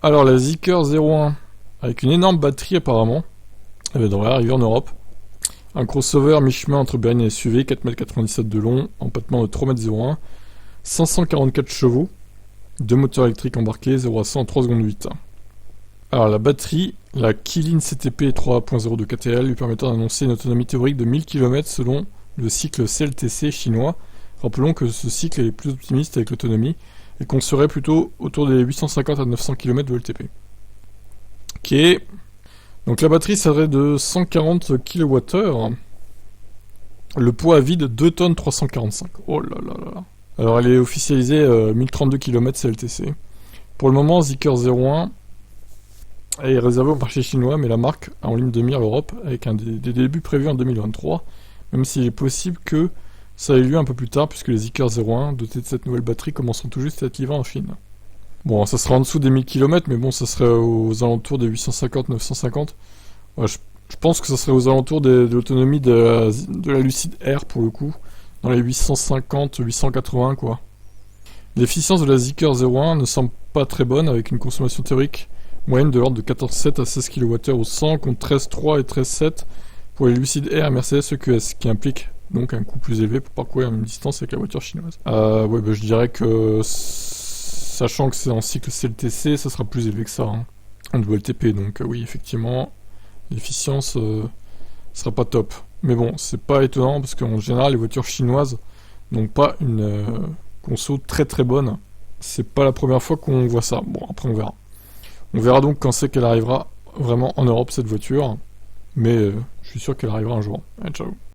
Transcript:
Alors la Zeekr 01, avec une énorme batterie apparemment, elle devrait arriver en Europe. Un crossover mi-chemin entre berline et SUV, 4,97 m de long, empattement de 3,01 m, 544 chevaux, 2 moteurs électriques embarqués, 0 à 100 en 3 secondes 8. Alors la batterie, la Qilin CTP 3.0 de KTL lui permettant d'annoncer une autonomie théorique de 1000 km selon le cycle CLTC chinois. Rappelons que ce cycle est plus optimiste avec l'autonomie et qu'on serait plutôt autour des 850 à 900 km de LTP. Ok. Donc la batterie serait de 140 kWh. Le poids à vide 2 tonnes 345. Oh là là là. Alors elle est officialisée 1032 km CLTC. Pour le moment, Zeekr 01 est réservée au marché chinois, mais la marque a en ligne de mire l'Europe avec des débuts prévus en 2023, même s'il est possible que ça ait lieu un peu plus tard, puisque les Zeekr 01, dotés de cette nouvelle batterie, commenceront tout juste à être livrés en Chine. Bon, ça sera en dessous des 1000 km, mais bon, ça serait aux alentours des 850-950. Ouais, je pense que ça serait aux alentours de l'autonomie de la Lucid Air, pour le coup, dans les 850-880, quoi. L'efficience de la Zeekr 01 ne semble pas très bonne, avec une consommation théorique moyenne de l'ordre de 14,7 à 16 kWh au 100, contre 13,3 et 13,7 pour les Lucid Air et Mercedes EQS, qui implique donc un coût plus élevé pour parcourir la même distance avec la voiture chinoise. Ouais, bah, je dirais que, sachant que c'est en cycle CLTC, ça sera plus élevé que ça, hein, en WLTP, donc oui, effectivement, l'efficience sera pas top. Mais bon, c'est pas étonnant, parce qu'en général, les voitures chinoises n'ont pas une conso très très bonne. C'est pas la première fois qu'on voit ça. Bon, après on verra. On verra donc quand c'est qu'elle arrivera vraiment en Europe, cette voiture. Mais je suis sûr qu'elle arrivera un jour. Allez, ciao.